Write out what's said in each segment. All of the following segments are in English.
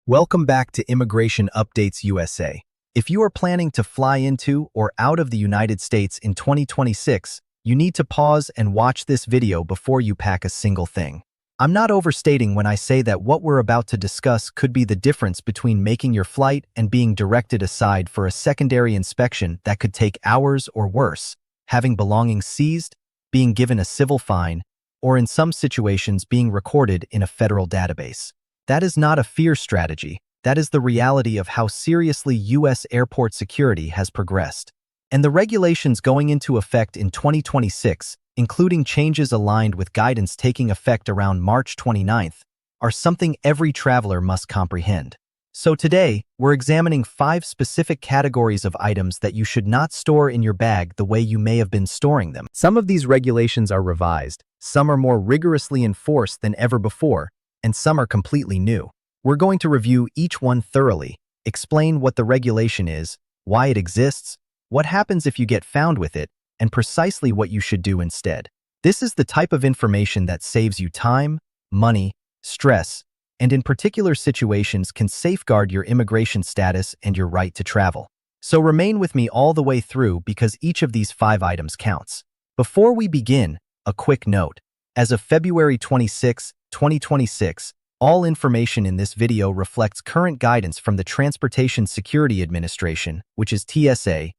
Welcome back to Immigration Updates USA. If you are planning to fly into or out of the United States in 2026, you need to pause and watch this video before you pack a single thing. I'm not overstating when I say that what we're about to discuss could be the difference between making your flight and being directed aside for a secondary inspection that could take hours or worse, having belongings seized, being given a civil fine, or in some situations being recorded in a federal database. That is not a fear strategy. That is the reality of how seriously U.S. airport security has progressed. And the regulations going into effect in 2026, including changes aligned with guidance taking effect around March 29th, are something every traveler must comprehend. So today, we're examining 5 specific categories of items that you should not store in your bag the way you may have been storing them. Some of these regulations are revised, some are more rigorously enforced than ever before, and some are completely new. We're going to review each one thoroughly, explain what the regulation is, why it exists, what happens if you get found with it, and precisely what you should do instead. This is the type of information that saves you time, money, stress, and in particular situations can safeguard your immigration status and your right to travel. So remain with me all the way through because each of these 5 items counts. Before we begin, a quick note. As of February 26, 2026, all information in this video reflects current guidance from the Transportation Security Administration, which is TSA,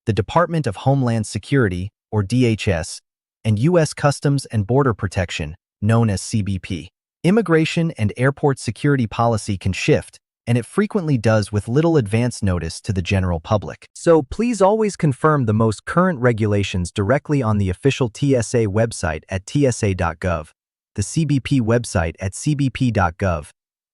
the Department of Homeland Security, or DHS, and U.S. Customs and Border Protection, known as CBP. Immigration and airport security policy can shift, and it frequently does with little advance notice to the general public. So please always confirm the most current regulations directly on the official TSA website at tsa.gov, the CBP website at cbp.gov,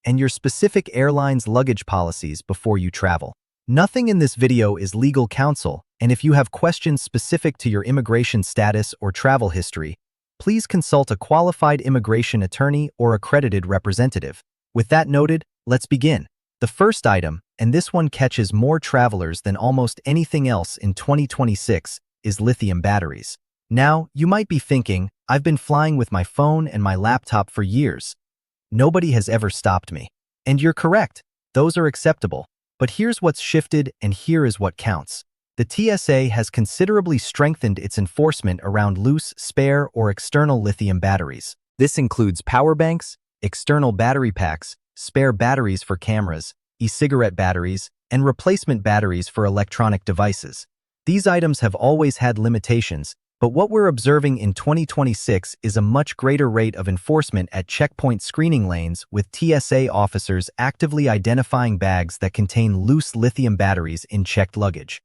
and your specific airline's luggage policies before you travel. Nothing in this video is legal counsel, and if you have questions specific to your immigration status or travel history, please consult a qualified immigration attorney or accredited representative. With that noted, let's begin. The first item, and this one catches more travelers than almost anything else in 2026, is lithium batteries. Now, you might be thinking, I've been flying with my phone and my laptop for years. Nobody has ever stopped me. And you're correct, those are acceptable. But here's what's shifted and here is what counts. The TSA has considerably strengthened its enforcement around loose, spare, or external lithium batteries. This includes power banks, external battery packs, spare batteries for cameras, e-cigarette batteries, and replacement batteries for electronic devices. These items have always had limitations, but what we're observing in 2026 is a much greater rate of enforcement at checkpoint screening lanes, with TSA officers actively identifying bags that contain loose lithium batteries in checked luggage.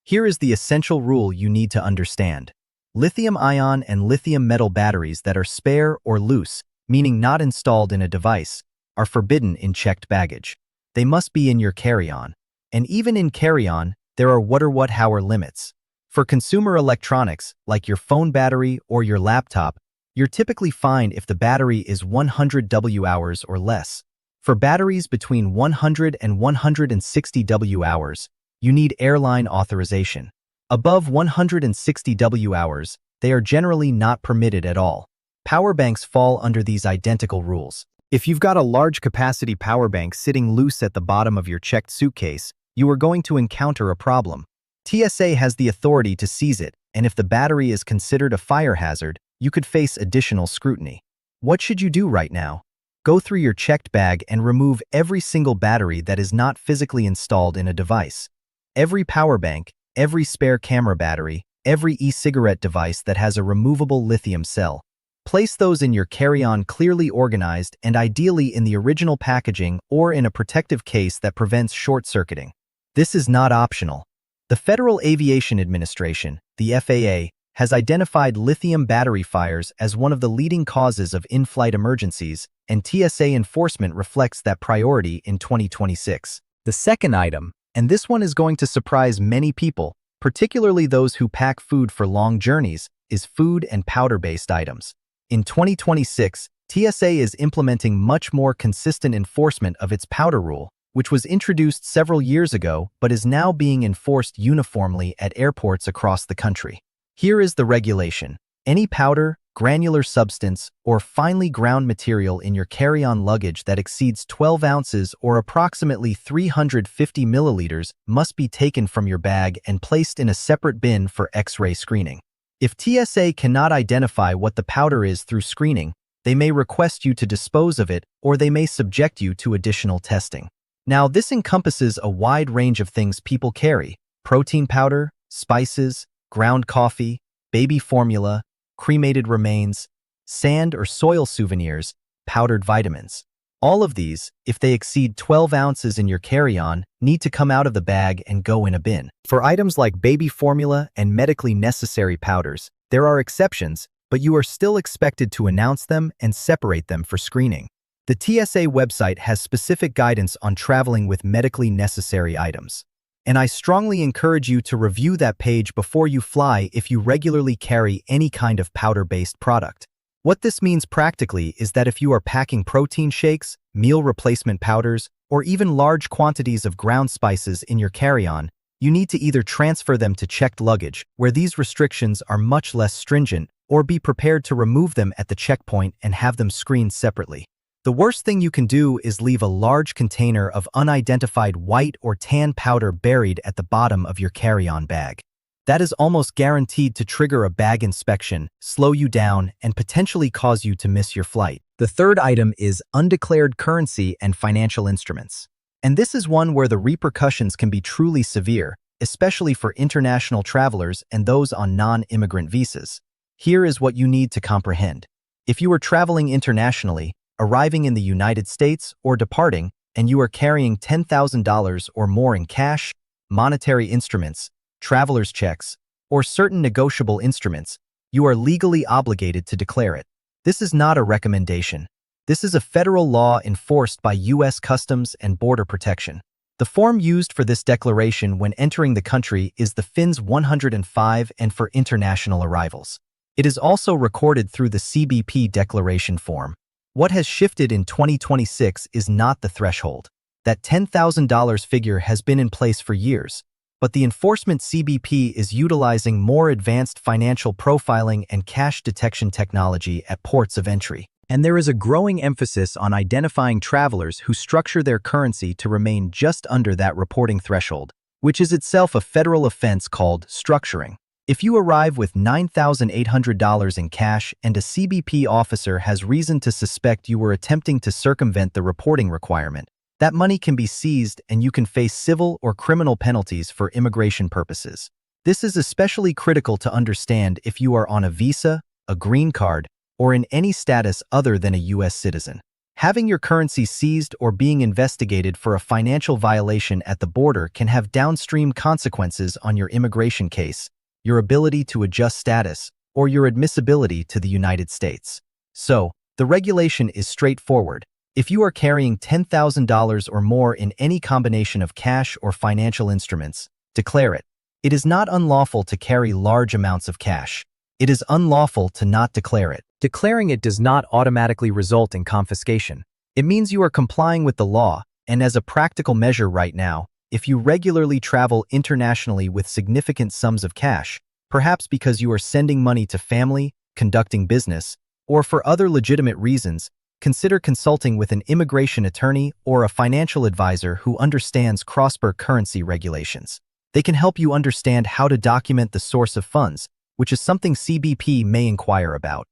Here is the essential rule you need to understand. Lithium-ion and lithium metal batteries that are spare or loose, meaning not installed in a device, are forbidden in checked baggage. They must be in your carry-on. And even in carry-on, there are what-hour limits. For consumer electronics, like your phone battery or your laptop, you're typically fine if the battery is 100 Wh or less. For batteries between 100 and 160 Wh, you need airline authorization. Above 160 Wh, they are generally not permitted at all. Power banks fall under these identical rules. If you've got a large capacity power bank sitting loose at the bottom of your checked suitcase, you are going to encounter a problem. TSA has the authority to seize it, and if the battery is considered a fire hazard, you could face additional scrutiny. What should you do right now? Go through your checked bag and remove every single battery that is not physically installed in a device. Every power bank, every spare camera battery, every e-cigarette device that has a removable lithium cell. Place those in your carry-on clearly organized and ideally in the original packaging or in a protective case that prevents short-circuiting. This is not optional. The Federal Aviation Administration, the FAA, has identified lithium battery fires as one of the leading causes of in-flight emergencies, and TSA enforcement reflects that priority in 2026. The second item, and this one is going to surprise many people, particularly those who pack food for long journeys, is food and powder-based items. In 2026, TSA is implementing much more consistent enforcement of its powder rule, which was introduced several years ago but is now being enforced uniformly at airports across the country. Here is the regulation. Any powder, granular substance, or finely ground material in your carry-on luggage that exceeds 12 ounces or approximately 350 milliliters must be taken from your bag and placed in a separate bin for X-ray screening. If TSA cannot identify what the powder is through screening, they may request you to dispose of it, or they may subject you to additional testing. Now, this encompasses a wide range of things people carry: protein powder, spices, ground coffee, baby formula, cremated remains, sand or soil souvenirs, powdered vitamins. All of these, if they exceed 12 ounces in your carry-on, need to come out of the bag and go in a bin. For items like baby formula and medically necessary powders, there are exceptions, but you are still expected to announce them and separate them for screening. The TSA website has specific guidance on traveling with medically necessary items, and I strongly encourage you to review that page before you fly if you regularly carry any kind of powder-based product. What this means practically is that if you are packing protein shakes, meal replacement powders, or even large quantities of ground spices in your carry-on, you need to either transfer them to checked luggage, where these restrictions are much less stringent, or be prepared to remove them at the checkpoint and have them screened separately. The worst thing you can do is leave a large container of unidentified white or tan powder buried at the bottom of your carry-on bag. That is almost guaranteed to trigger a bag inspection, slow you down, and potentially cause you to miss your flight. The third item is undeclared currency and financial instruments. And this is one where the repercussions can be truly severe, especially for international travelers and those on non-immigrant visas. Here is what you need to comprehend. If you are traveling internationally, arriving in the United States, or departing, and you are carrying $10,000 or more in cash, monetary instruments, traveler's checks, or certain negotiable instruments, you are legally obligated to declare it. This is not a recommendation. This is a federal law enforced by U.S. Customs and Border Protection. The form used for this declaration when entering the country is the FINS 105 and for international arrivals. It is also recorded through the CBP declaration form. What has shifted in 2026 is not the threshold. That $10,000 figure has been in place for years, but the enforcement CBP is utilizing more advanced financial profiling and cash detection technology at ports of entry. And there is a growing emphasis on identifying travelers who structure their currency to remain just under that reporting threshold, which is itself a federal offense called structuring. If you arrive with $9,800 in cash and a CBP officer has reason to suspect you were attempting to circumvent the reporting requirement, that money can be seized and you can face civil or criminal penalties for immigration purposes. This is especially critical to understand if you are on a visa, a green card, or in any status other than a U.S. citizen. Having your currency seized or being investigated for a financial violation at the border can have downstream consequences on your immigration case, your ability to adjust status, or your admissibility to the United States. So, the regulation is straightforward. If you are carrying $10,000 or more in any combination of cash or financial instruments, declare it. It is not unlawful to carry large amounts of cash. It is unlawful to not declare it. Declaring it does not automatically result in confiscation. It means you are complying with the law, and as a practical measure right now, if you regularly travel internationally with significant sums of cash, perhaps because you are sending money to family, conducting business, or for other legitimate reasons, consider consulting with an immigration attorney or a financial advisor who understands cross-border currency regulations. They can help you understand how to document the source of funds, which is something CBP may inquire about.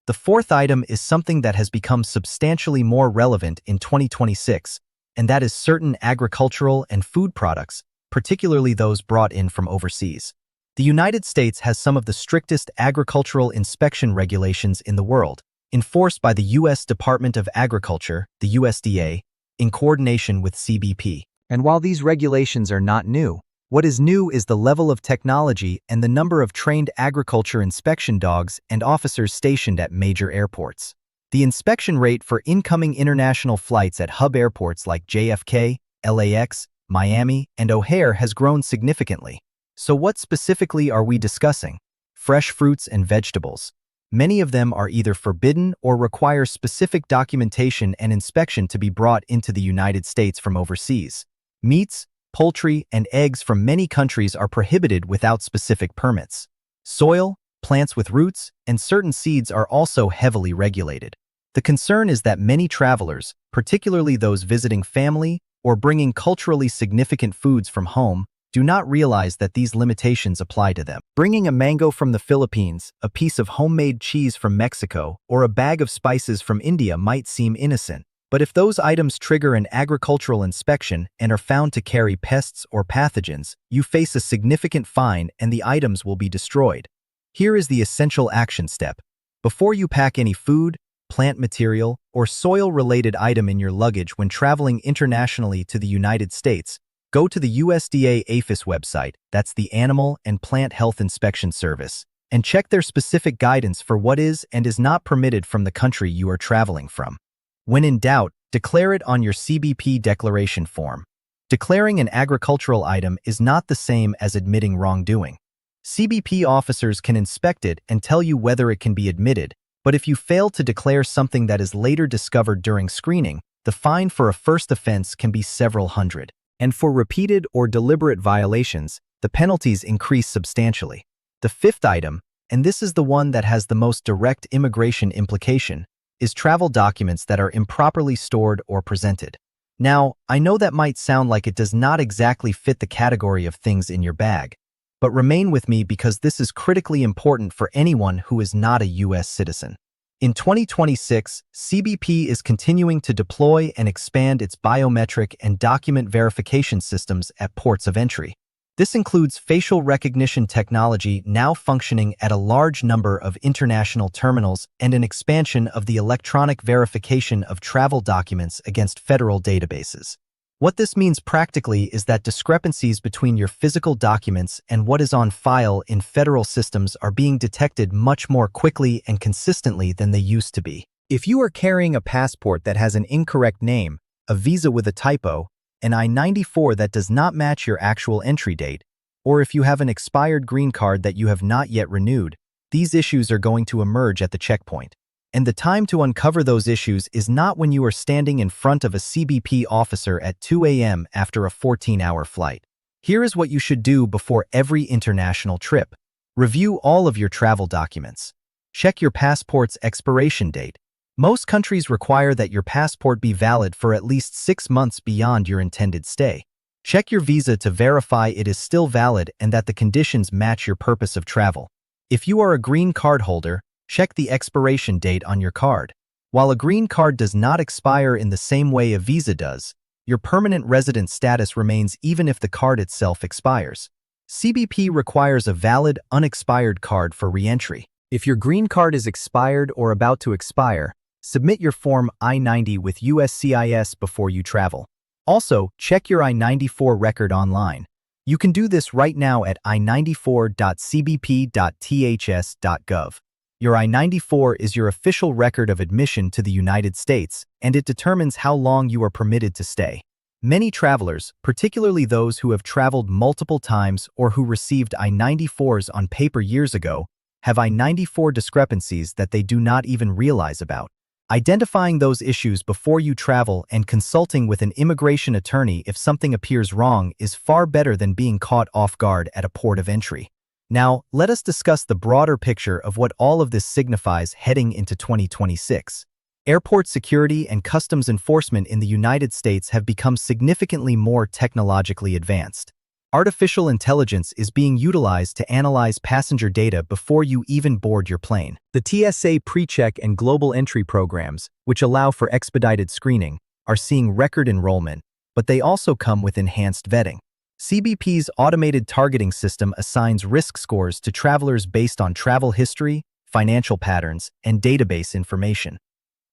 The fourth item is something that has become substantially more relevant in 2026, and that is certain agricultural and food products, particularly those brought in from overseas. The United States has some of the strictest agricultural inspection regulations in the world, enforced by the U.S. Department of Agriculture, the USDA, in coordination with CBP. And while these regulations are not new, what is new is the level of technology and the number of trained agriculture inspection dogs and officers stationed at major airports. The inspection rate for incoming international flights at hub airports like JFK, LAX, Miami, and O'Hare has grown significantly. So what specifically are we discussing? Fresh fruits and vegetables. Many of them are either forbidden or require specific documentation and inspection to be brought into the United States from overseas. Meats, poultry, and eggs from many countries are prohibited without specific permits. Soil, plants with roots, and certain seeds are also heavily regulated. The concern is that many travelers, particularly those visiting family or bringing culturally significant foods from home, do not realize that these limitations apply to them. Bringing a mango from the Philippines, a piece of homemade cheese from Mexico, or a bag of spices from India might seem innocent. But if those items trigger an agricultural inspection and are found to carry pests or pathogens, you face a significant fine and the items will be destroyed. Here is the essential action step. Before you pack any food, plant material, or soil-related item in your luggage when traveling internationally to the United States, go to the USDA APHIS website, that's the Animal and Plant Health Inspection Service, and check their specific guidance for what is and is not permitted from the country you are traveling from. When in doubt, declare it on your CBP declaration form. Declaring an agricultural item is not the same as admitting wrongdoing. CBP officers can inspect it and tell you whether it can be admitted, but if you fail to declare something that is later discovered during screening, the fine for a first offense can be several hundred. And for repeated or deliberate violations, the penalties increase substantially. The fifth item, and this is the one that has the most direct immigration implication, is travel documents that are improperly stored or presented. Now, I know that might sound like it does not exactly fit the category of things in your bag, but remain with me because this is critically important for anyone who is not a U.S. citizen. In 2026, CBP is continuing to deploy and expand its biometric and document verification systems at ports of entry. This includes facial recognition technology now functioning at a large number of international terminals and an expansion of the electronic verification of travel documents against federal databases. What this means practically is that discrepancies between your physical documents and what is on file in federal systems are being detected much more quickly and consistently than they used to be. If you are carrying a passport that has an incorrect name, a visa with a typo, an I-94 that does not match your actual entry date, or if you have an expired green card that you have not yet renewed, these issues are going to emerge at the checkpoint. And the time to uncover those issues is not when you are standing in front of a CBP officer at 2 a.m. after a 14-hour flight. Here is what you should do before every international trip. Review all of your travel documents. Check your passport's expiration date. Most countries require that your passport be valid for at least 6 months beyond your intended stay. Check your visa to verify it is still valid and that the conditions match your purpose of travel. If you are a green card holder, check the expiration date on your card. While a green card does not expire in the same way a visa does, your permanent resident status remains even if the card itself expires. CBP requires a valid, unexpired card for re-entry. If your green card is expired or about to expire, submit your Form I-90 with USCIS before you travel. Also, check your I-94 record online. You can do this right now at i94.cbp.ths.gov. Your I-94 is your official record of admission to the United States, and it determines how long you are permitted to stay. Many travelers, particularly those who have traveled multiple times or who received I-94s on paper years ago, have I-94 discrepancies that they do not even realize about. Identifying those issues before you travel and consulting with an immigration attorney if something appears wrong is far better than being caught off guard at a port of entry. Now, let us discuss the broader picture of what all of this signifies heading into 2026. Airport security and customs enforcement in the United States have become significantly more technologically advanced. Artificial intelligence is being utilized to analyze passenger data before you even board your plane. The TSA PreCheck and Global Entry programs, which allow for expedited screening, are seeing record enrollment, but they also come with enhanced vetting. CBP's automated targeting system assigns risk scores to travelers based on travel history, financial patterns, and database information.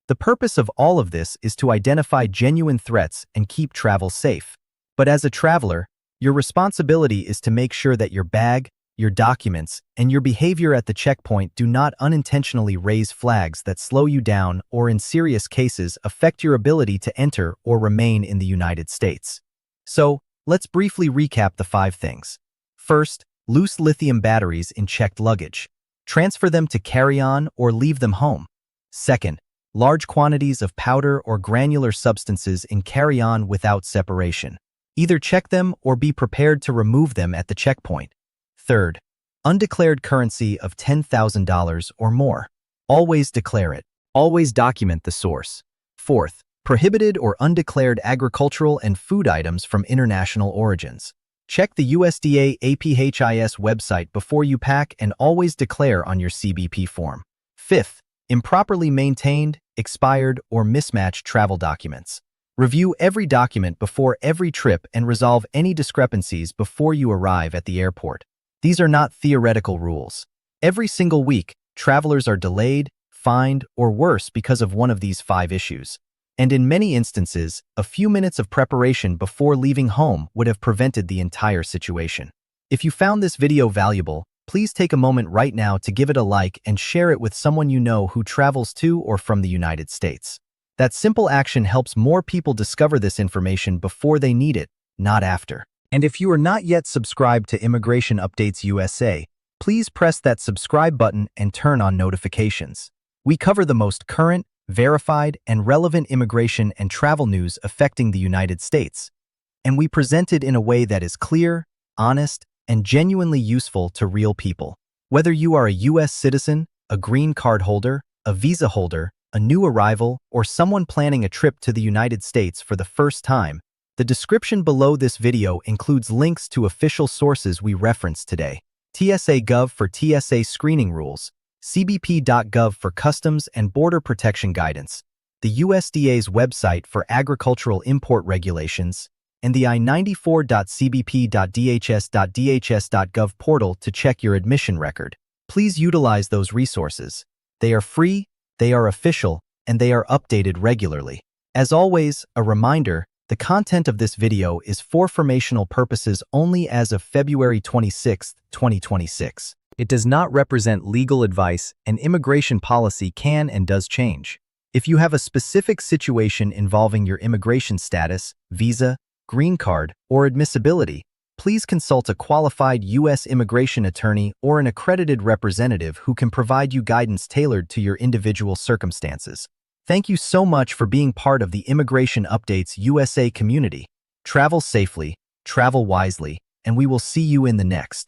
The purpose of all of this is to identify genuine threats and keep travel safe. But as a traveler, your responsibility is to make sure that your bag, your documents, and your behavior at the checkpoint do not unintentionally raise flags that slow you down or, in serious cases, affect your ability to enter or remain in the United States. So, let's briefly recap the 5 things. First, loose lithium batteries in checked luggage. Transfer them to carry-on or leave them home. Second, large quantities of powder or granular substances in carry-on without separation. Either check them or be prepared to remove them at the checkpoint. Third, Undeclared currency of $10,000 or more. Always declare it. Always document the source. Fourth, prohibited or undeclared agricultural and food items from international origins. Check the USDA APHIS website before you pack and always declare on your CBP form. Fifth, improperly maintained, expired, or mismatched travel documents. Review every document before every trip and resolve any discrepancies before you arrive at the airport. These are not theoretical rules. Every single week, travelers are delayed, fined, or worse because of one of these 5 issues. And in many instances, a few minutes of preparation before leaving home would have prevented the entire situation. If you found this video valuable, please take a moment right now to give it a like and share it with someone you know who travels to or from the United States. That simple action helps more people discover this information before they need it, not after. And if you are not yet subscribed to Immigration Updates USA, please press that subscribe button and turn on notifications. We cover the most current, verified, and relevant immigration and travel news affecting the United States, and we present it in a way that is clear, honest, and genuinely useful to real people. Whether you are a U.S. citizen, a green card holder, a visa holder, a new arrival, or someone planning a trip to the United States for the first time, the description below this video includes links to official sources we referenced today. TSA Gov for TSA screening rules, CBP.gov for customs and border protection guidance, the USDA's website for agricultural import regulations, and the I-94.cbp.dhs.dhs.gov portal to check your admission record. Please utilize those resources. They are free, they are official, and they are updated regularly. As always, a reminder, the content of this video is for informational purposes only as of February 26, 2026. It does not represent legal advice, and immigration policy can and does change. If you have a specific situation involving your immigration status, visa, green card, or admissibility, please consult a qualified U.S. immigration attorney or an accredited representative who can provide you guidance tailored to your individual circumstances. Thank you so much for being part of the Immigration Updates USA community. Travel safely, travel wisely, and we will see you in the next.